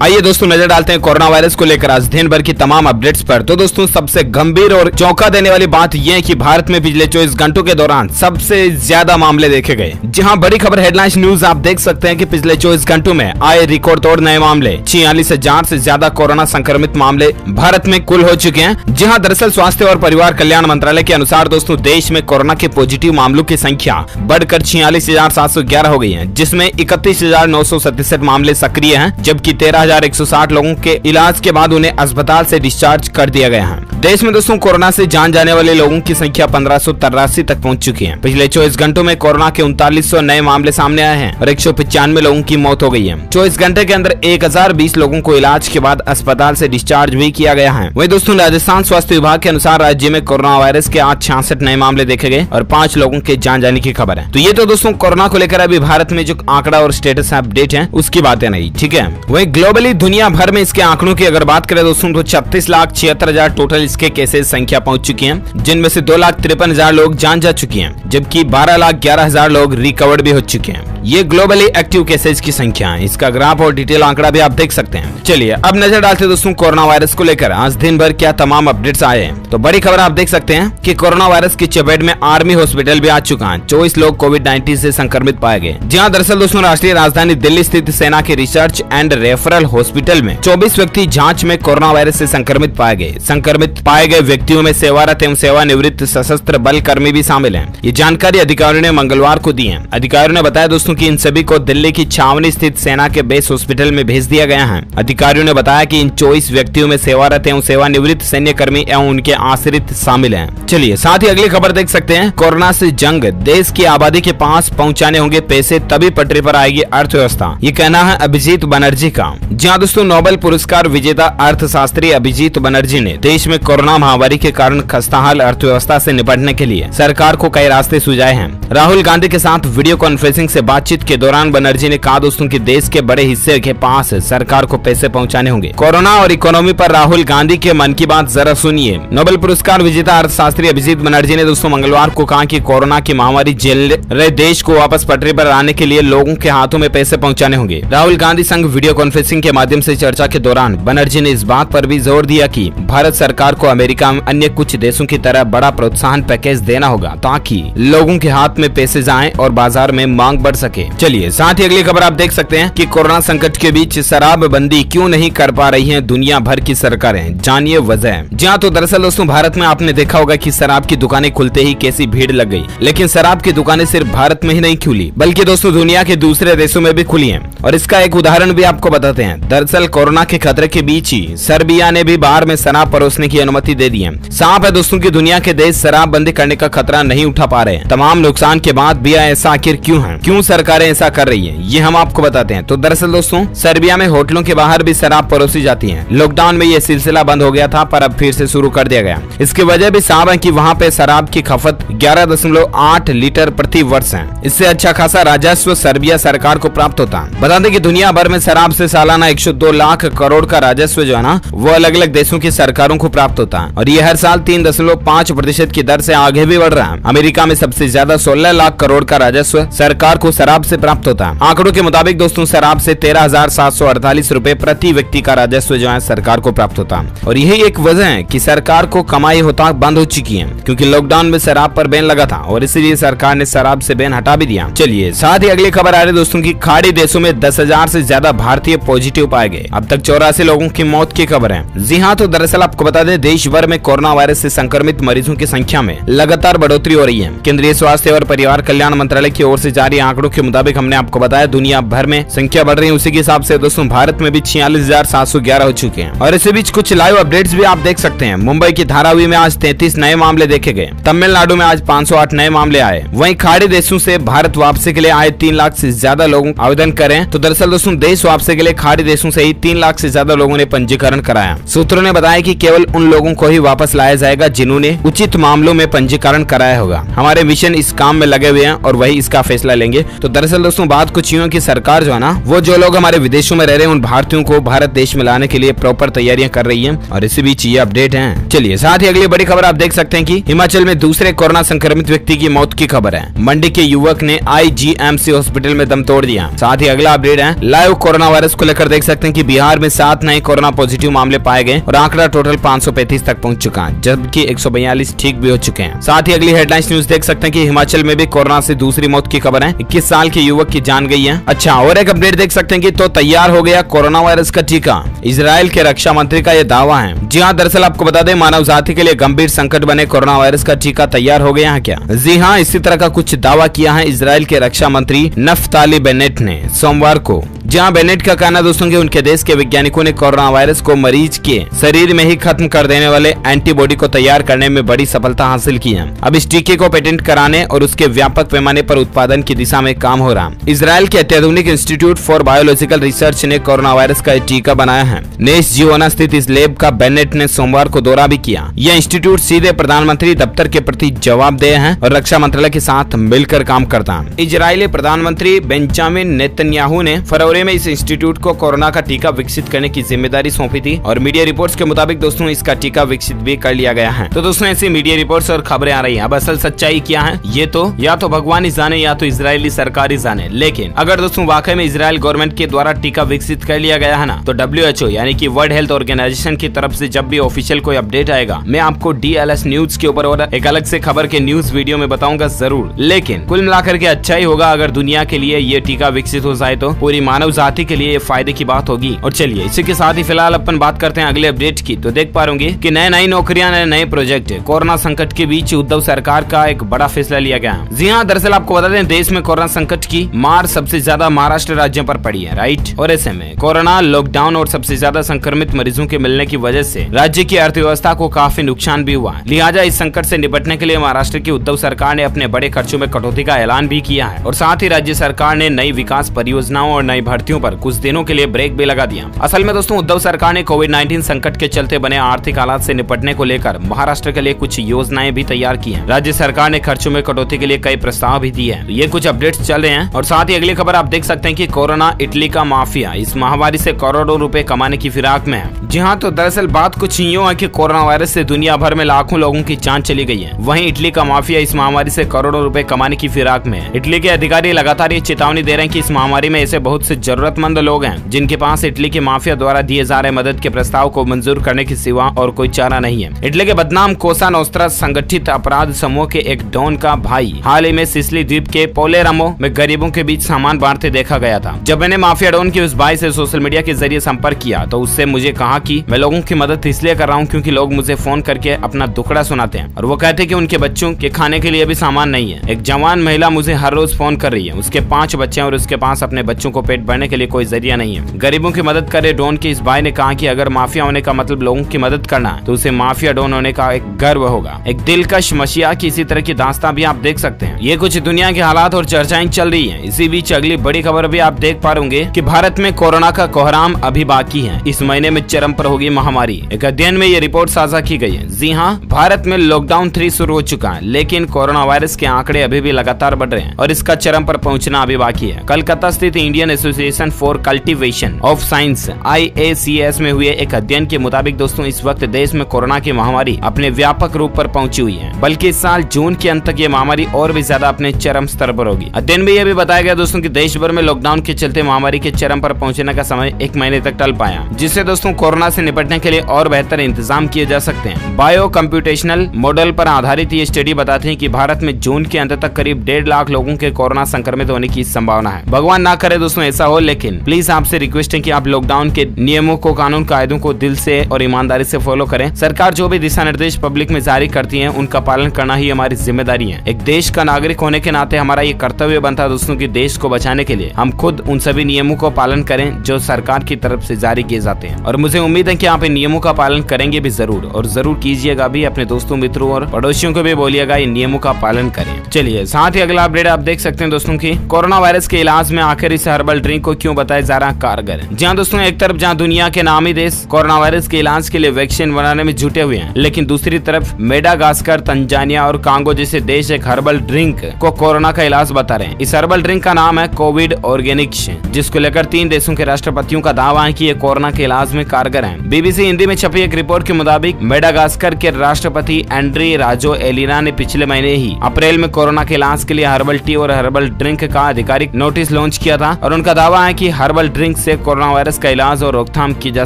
आइए दोस्तों नजर डालते हैं कोरोना वायरस को लेकर आज दिन भर की तमाम अपडेट्स पर। तो दोस्तों सबसे गंभीर और चौंका देने वाली बात यह है कि भारत में पिछले 24 घंटों के दौरान सबसे ज्यादा मामले देखे गए। जहां बड़ी खबर हेडलाइंस न्यूज आप देख सकते हैं कि पिछले 24 घंटों में आए रिकॉर्ड तोड़ नए मामले 46,000 से ज्यादा कोरोना संक्रमित मामले भारत में कुल हो चुके हैं। जहां दरअसल स्वास्थ्य और परिवार कल्याण मंत्रालय के अनुसार दोस्तों देश में कोरोना के पॉजिटिव मामलों की संख्या बढ़कर 46,711 हो गई है, जिसमें 31,967 मामले सक्रिय हैं, जबकि 13,160 लोगों के इलाज के बाद उन्हें अस्पताल से डिस्चार्ज कर दिया गया है। देश में दोस्तों कोरोना से जान जाने वाले लोगों की संख्या 1583 तक पहुंच चुकी है। पिछले 24 घंटों में कोरोना के 3900 नए मामले सामने आए हैं और 195 लोगों की मौत हो गई है। 24 घंटे के अंदर 1020 लोगों को इलाज के बाद अस्पताल से डिस्चार्ज भी किया गया है। वहीं दोस्तों राजस्थान स्वास्थ्य विभाग के अनुसार राज्य में कोरोना वायरस के आज 66 नए मामले देखे गए और 5 लोगों के जान जाने की खबर है। तो ये तो दोस्तों कोरोना को लेकर अभी भारत में जो आंकड़ा और स्टेटस अपडेट है उसकी बातें नहीं, ठीक है। वहीं ग्लोबली दुनिया भर में इसके आंकड़ों की अगर बात करें दोस्तों तो 36,76,000 टोटल इसके केसेस संख्या पहुंच चुकी है, जिनमें से 2,53,000 लोग जान जा चुकी हैं, जबकि 12,11,000 लोग रिकवर्ड भी हो चुके हैं। ये ग्लोबली एक्टिव केसेस की संख्या है। इसका ग्राफ और डिटेल आंकड़ा भी आप देख सकते हैं। चलिए अब नजर डालते हैं दोस्तों कोरोना वायरस को लेकर आज दिन भर क्या तमाम अपडेट्स आए हैं। तो बड़ी खबर आप देख सकते हैं कि कोरोना वायरस की चपेट में आर्मी हॉस्पिटल भी आ चुका है। 24 लोग कोविड-19 से संक्रमित पाए गए। जहां दरअसल दोस्तों राष्ट्रीय राजधानी दिल्ली स्थित सेना के रिसर्च एंड रेफरल हॉस्पिटल में 24 व्यक्ति जांच में कोरोना वायरस से संक्रमित पाए गए। संक्रमित पाए गए व्यक्तियों में सेवारत एवं सेवानिवृत्त सशस्त्र बल कर्मी भी शामिल हैं। ये जानकारी अधिकारियों ने मंगलवार को दी है। अधिकारियों ने बताया दोस्तों कि इन सभी को दिल्ली की छावनी स्थित सेना के बेस हॉस्पिटल में भेज दिया गया है। अधिकारियों ने बताया कि इन 24 व्यक्तियों में सेवारत एवं सेवानिवृत्त सैन्य कर्मी एवं उनके आश्रित शामिल हैं। चलिए साथ ही अगली खबर देख सकते हैं। कोरोना से जंग, देश की आबादी के पास पहुंचाने होंगे पैसे, तभी पटरी पर आएगी अर्थव्यवस्था। ये कहना है अभिजीत बनर्जी का। जहां दोस्तों नोबेल पुरस्कार विजेता अर्थशास्त्री अभिजीत बनर्जी ने देश में कोरोना महामारी के कारण खस्ताहाल अर्थव्यवस्था से निपटने के लिए सरकार को कई रास्ते सुझाए हैं। राहुल गांधी के साथ वीडियो कॉन्फ्रेंसिंग से बातचीत के दौरान बनर्जी ने कहा दोस्तों कि देश के बड़े हिस्से के पास सरकार को पैसे पहुंचाने होंगे। कोरोना और इकोनॉमी पर राहुल गांधी के मन की बात जरा सुनिए। नोबेल पुरस्कार विजेता अर्थशास्त्री अभिजीत बनर्जी ने दोस्तों मंगलवार को कहा कि कोरोना की महामारी झेल रहे देश को वापस पटरी पर लाने के लिए लोगों के हाथों में पैसे पहुंचाने होंगे। राहुल गांधी संग वीडियो कॉन्फ्रेंसिंग के माध्यम से चर्चा के दौरान बनर्जी ने इस बात पर भी जोर दिया कि भारत सरकार को अमेरिका में अन्य कुछ देशों की तरह बड़ा प्रोत्साहन पैकेज देना होगा ताकि लोगों के हाथ में पैसे जाएं और बाजार में मांग बढ़ सके। चलिए साथ ही अगली खबर आप देख सकते हैं कि कोरोना संकट के बीच शराबबंदी क्यों नहीं कर पा रही हैं दुनिया भर की सरकारें, जानिए वजह। जहां तो दरअसल दोस्तों भारत में आपने देखा होगा कि शराब की दुकानें खुलते ही कैसी भीड़ लग गई, लेकिन शराब की दुकानें सिर्फ भारत में ही नहीं खुली बल्कि दोस्तों दुनिया के दूसरे देशों में भी खुली हैं। और इसका एक उदाहरण भी आपको बताते हैं। दरअसल कोरोना के खतरे के बीच ही सर्बिया ने भी बार में शराब परोसने की अनुमति दे दी है। साफ है दोस्तों की दुनिया के देश शराबबंदी करने का खतरा नहीं उठा पा रहे हैं। तमाम नुकसान के बाद भी ऐसा आखिर क्यों है, क्यों सरकारें ऐसा कर रही है, ये हम आपको बताते हैं। तो दरअसल दोस्तों सर्बिया में होटलों के बाहर भी शराब परोसी जाती है। लॉकडाउन में ये सिलसिला बंद हो गया था पर अब फिर से शुरू कर दिया गया। इसकी वजह भी साफ है कि वहाँ पे शराब की खपत 11.8 लीटर प्रति वर्ष है। इससे अच्छा खासा राजस्व सर्बिया सरकार को प्राप्त होता है। बता दें कि दुनिया भर में शराब से सालाना 102 लाख करोड़ का राजस्व जो है ना वो अलग अलग देशों की सरकारों को प्राप्त होता है और ये हर साल 3.5% की दर से आगे भी बढ़ रहा है। अमेरिका में सबसे ज्यादा 16 लाख करोड़ का राजस्व सरकार को शराब से प्राप्त होता है। आंकड़ों के मुताबिक दोस्तों शराब से 13,748 रुपए प्रति व्यक्ति का राजस्व जो है सरकार को प्राप्त होता है। और यही एक वजह है कि सरकार को कमाई होता बंद हो चुकी है, क्योंकि लॉकडाउन में शराब पर बैन लगा था और इसीलिए सरकार ने शराब से बैन हटा भी दिया। चलिए साथ ही अगली खबर आ रही दोस्तों की खाड़ी देशों में 10,000 से ज्यादा भारतीय पॉजिटिव पाए गए। अब तक 84 लोगों की मौत की खबर है। जी हाँ, तो दरअसल आपको बता दें देश भर में कोरोना वायरस से संक्रमित मरीजों की संख्या में लगातार बढ़ोतरी हो रही है। केंद्रीय स्वास्थ्य और परिवार कल्याण मंत्रालय की ओर से जारी आंकड़ों के मुताबिक हमने आपको बताया दुनिया भर में संख्या बढ़ रही है। उसी के हिसाब से दोस्तों भारत में भी 46,711 हो चुके हैं। और इसी बीच कुछ लाइव अपडेट्स भी आप देख सकते हैं। मुंबई की धारावी में आज 33 नए मामले देखे गए। तमिलनाडु में आज 508 नए मामले आए। वहीं खाड़ी देशों से भारत वापसी के लिए आए 3 लाख से ज्यादा लोग आवेदन करें। तो दरअसल दोस्तों देश वापसी के लिए खाड़ी देशों से ही 3 लाख से ज्यादा लोगों ने पंजीकरण कराया। सूत्रों ने बताया कि केवल उन लोगों को ही वापस लाया जाएगा जिन्होंने उचित मामलों में पंजीकरण कराया होगा। हमारे मिशन इस काम में लगे हुए हैं और वही इसका फैसला लेंगे। तो तो दरअसल दोस्तों बात कुछ यूं है कि सरकार जो है ना, वो जो लोग हमारे विदेशों में रह रहे हैं उन भारतीयों को भारत देश में लाने के लिए प्रॉपर तैयारियां कर रही है और इसी बीच ये अपडेट है। चलिए साथ ही अगली बड़ी खबर आप देख सकते हैं कि हिमाचल में दूसरे कोरोना संक्रमित व्यक्ति की मौत की खबर है। मंडी के युवक ने IGMC हॉस्पिटल में दम तोड़ दिया। साथ ही अगला अपडेट है लाइव कोरोना वायरस को लेकर देख सकते हैं कि बिहार में 7 नए कोरोना पॉजिटिव मामले पाए गए और आंकड़ा टोटल 535 तक पहुंच चुका है, जबकि 142 ठीक भी हो चुके हैं। साथ ही अगली हेडलाइंस न्यूज देख सकते हैं कि हिमाचल में भी कोरोना से दूसरी मौत की खबर है। 21 साल के युवक की जान गई है। अच्छा, और एक अपडेट देख सकते हैं कि तो तैयार हो गया कोरोना वायरस का टीका। इजराइल के रक्षा मंत्री का यह दावा है। जी हाँ, दरअसल आपको बता दें मानव जाति के लिए गंभीर संकट बने कोरोना वायरस का टीका तैयार हो गया है क्या? जी हाँ, इसी तरह का कुछ दावा किया है इजराइल के रक्षा मंत्री नफ्ताली बेनेट ने सोमवार को। जहां बेनेट का कहना दोस्तों कि उनके देश के वैज्ञानिकों ने कोरोना वायरस को मरीज के शरीर में ही खत्म कर देने वाले एंटीबॉडी को तैयार करने में बड़ी सफलता हासिल की है। अब इस टीके को पेटेंट कराने और उसके व्यापक पैमाने पर उत्पादन की दिशा में काम हो रहा। इजराइल के अत्याधुनिक इंस्टीट्यूट फॉर बायोलॉजिकल रिसर्च ने कोरोना वायरस का टीका बनाया है। नेस जियोना स्थित इस लैब का बेनेट ने सोमवार को दौरा भी किया। यह इंस्टीट्यूट सीधे प्रधानमंत्री दफ्तर के प्रति जवाबदेह है और रक्षा मंत्रालय के साथ मिलकर काम करता है। इजरायली प्रधानमंत्री बेंजामिन नेतन्याहू ने फरवरी में इस इंस्टीट्यूट को कोरोना का टीका विकसित करने की जिम्मेदारी सौंपी थी और मीडिया रिपोर्ट्स के मुताबिक दोस्तों इसका टीका विकसित भी कर लिया गया है। तो दोस्तों ऐसी मीडिया रिपोर्ट्स और खबरें आ रही हैं। अब असल सच्चाई क्या है ये तो या तो भगवान ही जाने या तो इजरायली सरकार ही जाने। लेकिन अगर दोस्तों वाकई में इजराइल गवर्नमेंट के द्वारा टीका विकसित कर लिया गया है ना, तो WHO यानी कि वर्ल्ड हेल्थ ऑर्गेनाइजेशन की तरफ से जब भी ऑफिशियल कोई अपडेट आएगा मैं आपको DLS न्यूज के ऊपर और एक अलग से खबर के न्यूज वीडियो में बताऊंगा जरूर। लेकिन कुल मिलाकर के अच्छा ही होगा अगर दुनिया के लिए ये टीका विकसित हो जाए तो पूरी मानव जाति के लिए ये फायदे की बात होगी। और चलिए इसी के साथ ही फिलहाल अपन बात करते हैं अगले अपडेट की। तो देख पा रहे कि नई नौकरियां नए प्रोजेक्ट। कोरोना संकट के बीच उद्धव सरकार का एक बड़ा फैसला लिया गया। जी हाँ, दरअसल आपको बता दें देश में कोरोना संकट की मार सबसे ज्यादा महाराष्ट्र राज्य पर पड़ी है, राइट। और ऐसे में कोरोना लॉकडाउन और सबसे ज्यादा संक्रमित मरीजों के मिलने की वजह से राज्य की अर्थव्यवस्था को काफी नुकसान भी हुआ। लिहाजा इस संकट से निपटने के लिए महाराष्ट्र की उद्धव सरकार ने अपने बड़े खर्चों में कटौती का ऐलान भी किया है और साथ ही राज्य सरकार ने नई विकास परियोजनाओं और नई भर्तियों पर कुछ दिनों के लिए ब्रेक भी लगा दिया। असल में दोस्तों उद्धव सरकार ने कोविड-19 संकट के चलते बने आर्थिक हालात से निपटने को लेकर महाराष्ट्र के लिए कुछ योजनाएं भी तैयार की हैं। राज्य सरकार ने खर्चों में कटौती के लिए कई प्रस्ताव भी दिए हैं। ये कुछ अपडेट्स चल रहे हैं और साथ ही अगली खबर आप देख सकते हैं कि कोरोना इटली का माफिया इस महामारी से करोड़ों रुपए कमाने की फिराक में है। जी हाँ, तो दरअसल बात कुछ यूं है कि कोरोना वायरस से दुनिया भर में लाखों लोगों की जान चली गई है। वहीं इटली का माफिया इस महामारी से करोड़ों रुपए कमाने की फिराक में है। इटली के अधिकारी लगातार ये चेतावनी दे रहे हैं कि इस महामारी में ऐसे बहुत से जरूरतमंद लोग हैं जिनके पास इटली के माफिया द्वारा दिए जा रहे मदद के प्रस्ताव को मंजूर करने के सिवा और कोई चारा नहीं है। इटली के बदनाम कोसा नोस्त्रा संगठित अपराध समूह के एक डॉन का भाई हाल ही में सिसिली द्वीप के पोलेरामो में गरीबों के बीच सामान बांटते देखा गया था। जब मैंने माफिया डॉन के उस भाई से सोशल मीडिया के जरिए संपर्क किया तो उससे मुझे कहा कि मैं लोगों की मदद इसलिए कर रहा हूँ क्योंकि लोग मुझे फोन करके अपना दुखड़ा सुनाते हैं और वो कहते हैं कि उनके बच्चों के खाने के लिए भी सामान नहीं है। एक जवान महिला मुझे हर रोज फोन कर रही है, उसके 5 बच्चे और उसके पास अपने बच्चों को पेट भरने के लिए कोई जरिया नहीं है। गरीबों की मदद करे डॉन के इस भाई ने कहा कि अगर माफिया होने का मतलब लोगों की मदद करना है तो उसे माफिया डॉन होने का एक गर्व होगा। एक दिलकश मसीहा की इसी तरह की दास्तां भी आप देख सकते हैं। ये कुछ दुनिया के हालात और चर्चाएं चल रही है। इसी बीच अगली बड़ी खबर भी आप देख पा रहे कि भारत में कोरोना का कोहराम अभी बाकी है। इस महीने में चरम पर होगी महामारी। एक अध्ययन में ये रिपोर्ट साझा की गई है। जी हाँ, भारत में लॉकडाउन 3 शुरू हो चुका है लेकिन कोरोना वायरस के आंकड़े अभी भी लगातार बढ़ रहे हैं और इसका चरम पर पहुंचना अभी बाकी है। कलकत्ता स्थित Indian association for cultivation of science IACS में हुए एक अध्ययन के मुताबिक दोस्तों इस वक्त देश में कोरोना की महामारी अपने व्यापक रूप पर पहुंची हुई है, बल्कि इस साल जून के अंत तक ये महामारी और भी ज्यादा अपने चरम स्तर पर होगी। अध्ययन में यह भी बताया गया दोस्तों कि देश भर में लॉकडाउन के चलते महामारी के चरम पर पहुंचने का समय 1 महीने तक टल पाया, जिससे दोस्तों कोरोना से निपटने के लिए और बेहतर इंतजाम किए जा सकते हैं। बायो कंप्यूटेशनल मॉडल पर आधारित ये स्टडी बताते हैं कि भारत में जून के अंत तक करीब 1.5 लाख लोगों के कोरोना संक्रमित होने की संभावना है। भगवान ना करे दोस्तों ऐसा हो, लेकिन प्लीज आपसे रिक्वेस्ट है कि आप लॉकडाउन के नियमों को, कानून कायदों को दिल से और ईमानदारी से फॉलो करें। सरकार जो भी दिशा निर्देश पब्लिक में जारी करती है उनका पालन करना ही हमारी जिम्मेदारी है। एक देश का नागरिक होने के नाते हमारा ये कर्तव्य बनता है दोस्तों कि देश को बचाने के लिए हम खुद उन सभी नियमों को पालन करें जो सरकार की तरफ से जारी किए जाते हैं। और मुझे उम्मीद है कि आप इन नियमों का पालन करेंगे भी जरूर, और जरूर कीजिएगा भी। अपने दोस्तों, मित्रों और पड़ोसियों को भी बोलिएगा इन नियमों का पालन करें। चलिए साथ ही अगला अपडेट आप देख सकते हैं दोस्तों की कोरोना वायरस के इलाज में आखिर इस हर्बल ड्रिंक को क्यों बताया जा रहा कारगर। जहाँ दोस्तों एक तरफ जहाँ दुनिया के नामी देश कोरोना वायरस के इलाज के लिए वैक्सीन बनाने में जुटे हुए हैं, लेकिन दूसरी तरफ मेडागास्कर, तंजानिया और कांगो जैसे देश एक हर्बल ड्रिंक को कोरोना का इलाज बता रहे हैं। इस हर्बल ड्रिंक का नाम है कोविड ऑर्गेनिक्स, जिसको लेकर 3 देशों के राष्ट्रपतियों का दावा है कि ये कोरोना के इलाज में कारगर है। बीबीसी हिंदी में छपी एक रिपोर्ट के मुताबिक मेडागास्कर के राष्ट्रपति एंड्री राजो एलिना ने पिछले महीने ही अप्रैल में कोरोना के इलाज के लिए हर्बल टी और हर्बल ड्रिंक का आधिकारिक नोटिस लॉन्च किया था, और उनका दावा है कि हर्बल ड्रिंक से कोरोना वायरस का इलाज और रोकथाम की जा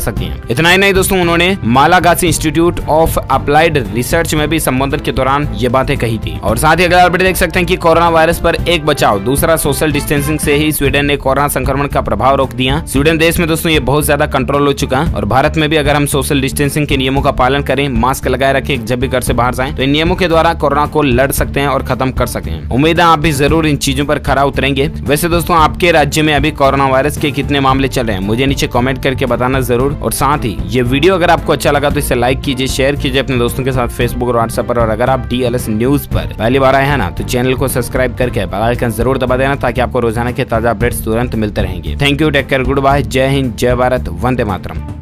सके। इतना ही नहीं दोस्तों, उन्होंने Malagasy institute of applied research में भी संबोधन के दौरान ये बातें कही थी। और साथ ही अगला अपडेट देख सकते हैं कि कोरोना वायरस पर एक बचाव, दूसरा सोशल डिस्टेंसिंग से ही स्वीडन ने कोरोना संक्रमण का प्रभाव रोक दिया। स्वीडन देश में दोस्तों ये बहुत ज्यादा कंट्रोल हो चुका है, और भारत में भी अगर हम सोशल डिस्टेंसिंग के नियमों का पालन करें, मास्क लगाए रखें जब भी घर से बाहर जाएं, तो इन नियमों के द्वारा कोरोना को लड़ सकते हैं और खत्म कर सकते हैं। उम्मीद है आप भी जरूर इन चीजों पर खरा उतरेंगे। वैसे दोस्तों आपके राज्य में अभी कोरोना वायरस के कितने मामले चल रहे हैं मुझे नीचे कमेंट करके बताना जरूर। और साथ ही ये वीडियो अगर आपको अच्छा लगा तो इसे लाइक कीजिए, शेयर कीजिए अपने दोस्तों के साथ फेसबुक और व्हाट्सएप पर। और अगर आप DLS न्यूज पर पहली बार आए हैं ना, तो चैनल को सब्सक्राइब करके बेल आइकन जरूर दबा देना, ताकि आपको रोजाना के ताजा अपडेट्स तुरंत मिलते रहेंगे। Thank you, take care, good bye, जय हिंद, जय भारत, वंदे मातरम।